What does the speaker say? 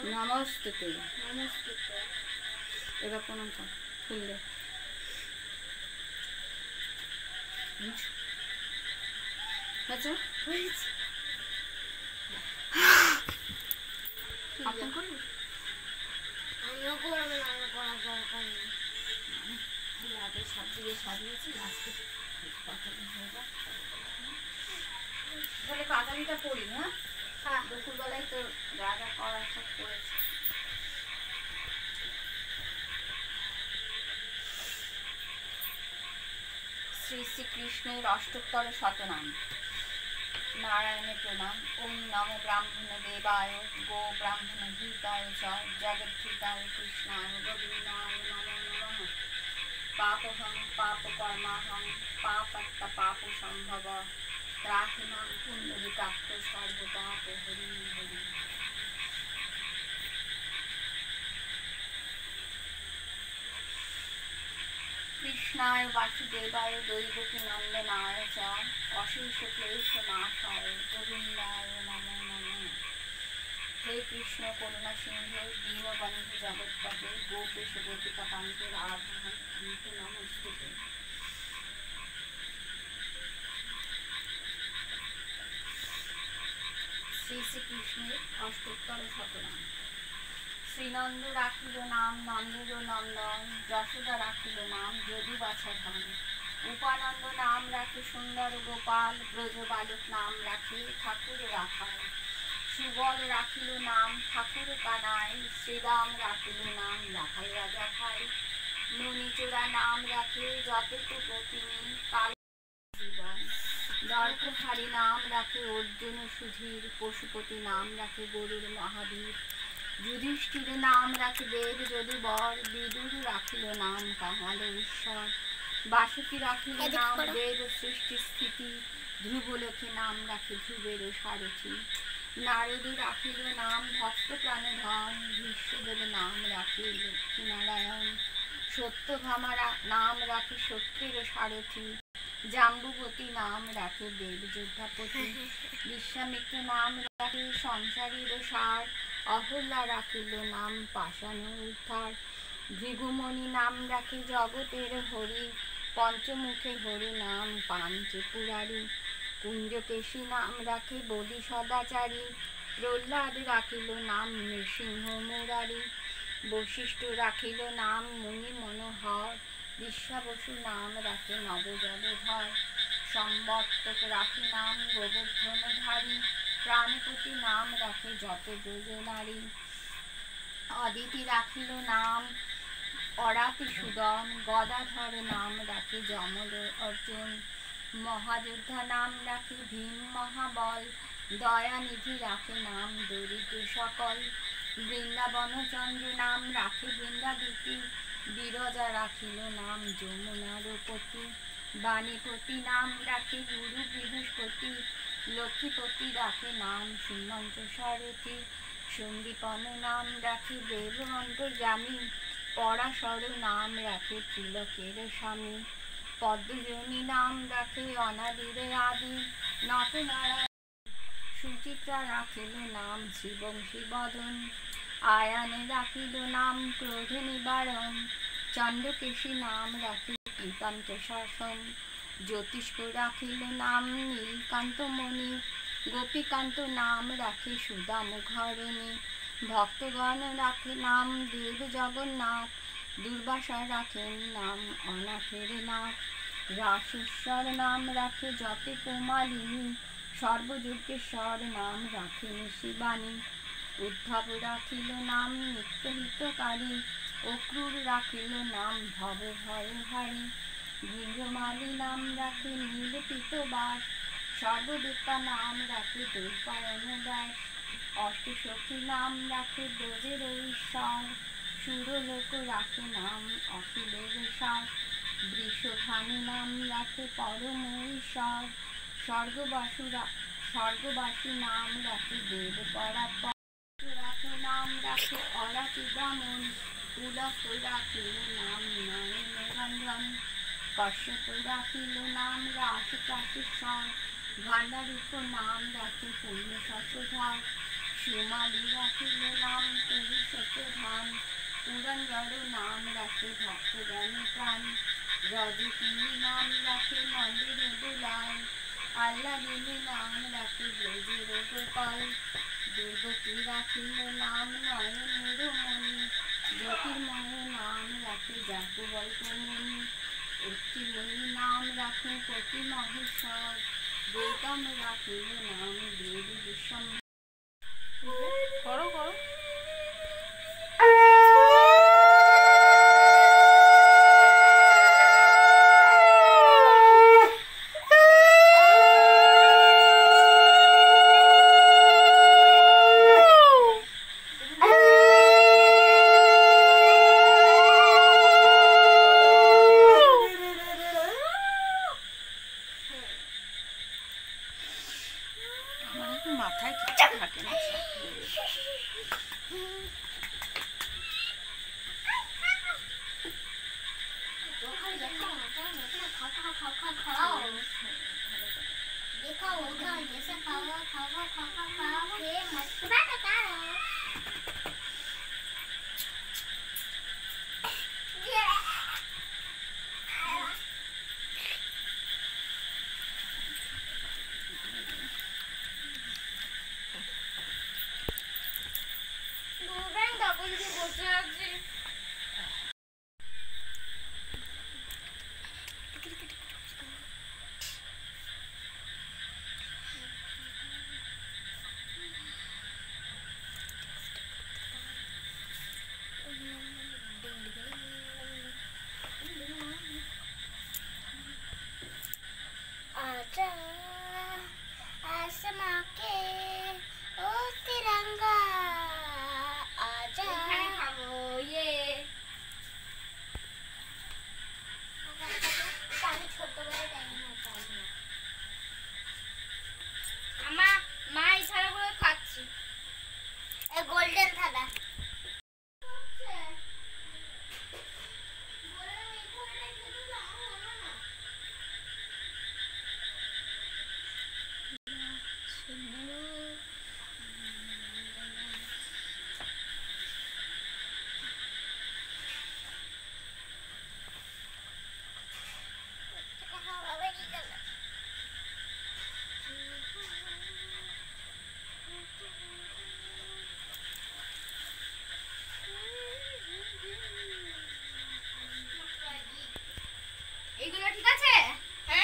নমস্তুতে। এবার প্রণাম কর, ফুল দে। তাহলে পাতালিটা পড়ি। হ্যাঁ, দুপুরবেলায় তো যা যা করার সব করেছি। শ্রী শ্রীকৃষ্ণের অষ্টোত্তর শতনাম। নারায়ণে প্রণাম। ওম নমো ব্রাহ্মণ দেবায় গো ব্রাহ্মণ হিতায় চ জগদ্ধিতায় কৃষ্ণায় গোবিন্দায় নমো নমঃ। পাপহং পাপকর্মাহং পাপত্য পাপ সম্ভব ত্রাহিমাং পুণ্ডরিকাক্ষ সর্বপাপ হরি হরি। কৃষ্ণায় বাসুদেবায় দৈবকী নন্দনায় চ অশেষ ক্লেশ নাশায় গোবিন্দায় নমো নমঃ। হে কৃষ্ণ করুণা সিন্ধু দীনবন্ধু জগৎপতে গোপেশ গোপিকা কান্তের আধার নমস্তুতে। শ্রী শ্রীকৃষ্ণের অষ্টোত্তর শতনাম। শ্রীনন্দ রাখিল নাম নন্দের নন্দন, যশোদা রাখিল নাম যদু বাছা ধন। উপানন্দ নাম রাখে সুন্দর গোপাল, ব্রজ বালক নাম রাখে ঠাকুর রাখাল। সুবল রাখিল নাম ঠাকুর কানাই, শ্রীরাম রাখিল নাম রাখাল রাজা খাই। ননীচোরা নাম রাখে যতটুকু তিনি কাল জীবন। দর্পহারি নাম রাখে অর্জুন সুধীর, পশুপতি নাম রাখে গরুর মহাবীর। যুধিষ্ঠির নাম রাখে দেব যদু বর, বিদুর রাখিল নাম কাঙাল ঈশ্বর। বাসুকি রাখিল নাম দেব সৃষ্টি স্থিতি, ধ্রুবলোকে নাম রাখে ধ্রুবের সারথি। নারদ রাখিল নাম ভক্ত প্রাণধন, ভীষ্মদেব নাম রাখে লক্ষ্মীনারায়ণ। সত্যভামা নাম রাখে সত্যের সারথি, জাম্বুবতী নাম রাখে দেব যোদ্ধাপতি। বিশ্বামিত্র নাম রাখে সংসারীর সার, অহল্যা রাখিল নাম পাষাণ উদ্ধার। ভৃগুমণি নাম রাখে জগতের হরি, পঞ্চমুখে হরি নাম পাঞ্চে পুরারি। কুঞ্জকেশী নাম রাখে বলি সদাচারী, প্রহ্লাদ রাখিল নাম নৃসিংহ মুরারি। বশিষ্ঠ রাখিল নাম মুনি মনোহর, বিশ্বাবসু নাম রাখে নবজলধর। সম্বর্তক রাখে নাম গোবর্ধনধারী, প্রাণপতি নাম রাখে যত যোজনারী। অদিতি রাখিল নাম অরাতি সুদন, গদাধর নাম রাখে যমল অর্জুন। মহাযোদ্ধা নাম রাখে ভীম মহাবল, দয়ানিধি রাখে নাম দরিদ্র সকল। বৃন্দাবনচন্দ্র নাম রাখে বৃন্দাদিতি, বিরজা রাখিল নাম যমুনার পতি। বাণীপতি নাম রাখে গুরু বৃহস্পতি, লক্ষ্মীপতি রাখে নাম সীমন্ত সারথি। সন্দীপন নাম রাখে দেব অন্তর্যামী, পরাশর নাম রাখে তিলকের স্বামী। পদ্মজনী নাম রাখে অনাদির আদি, নটনারায়ণ। সুচিত্রা রাখিল নাম শ্রীবংশী বদন, আয়ানে রাখিল নাম ক্রোধ নিবারণ। চন্দ্রকেশী নাম রাখে কৃতান্ত শাসন, জ্যোতিষ্ক রাখিল নাম নীলকান্তমণি। গোপীকান্ত নাম রাখে সুদাম ঘরণী, ভক্তগণ রাখে নাম দেব জগন্নাথ। দুর্বাসা রাখেন নাম অনাথের নাথ, রাসেশ্বর নাম রাখে যতে কোমালিনী। সর্বযজ্ঞেশ্বর নাম রাখেন শিবানী। উদ্ধব রাখিল নাম নিত্যহিতকারী, অক্রূর রাখিল নাম ভব ভয়হারী। ভৃঙ্গমালী নাম রাখে নীলপীতবাস, সর্বদেবতা নাম রাখে দৈপায়ন দাস। অষ্টসখী নাম রাখে ব্রজের ঈশ্বর, সুরলোক রাখে নাম অখিলের সার। বৃষভানু নাম রাখে পরম ঈশ্বর, স্বর্গবাসী নাম রাখে দেব পরাৎপর। রাখে নাম রাখে অরাতি ব্রাহ্মণ, পুলক রাখিল নাম নয়নরঞ্জন। কশ্যপ রাখিল নাম রাসপ্রাশেশ্বর, ভাণ্ডারূপ নাম রাখে পুণ্য শতধর। সুমালি রাখিল নাম দিনে নাম রাখে মন্দিরে দুলাল, আল্লাহ দিনে নাম রাখে ব্রজের গোপাল। দুর্গতি রাখিল নাম নয়নের মণি, জ্যোতির্ময় নাম রাখে যাজ্ঞবল্ক্য মুনি। অত্রিমুনি নাম রাখে পতি মহেশ্বর, গৌতম রাখিল নাম বেদ বিশ্বম্ভর। করো করো। মাথায় কিছু থাকে না। বসে আছি। आजा आसमां के ओ तिरंगा आजा। মা এই থালাগুলো খাচ্ছি, গোল্ডেন থালা। এইগুলো ঠিক আছে।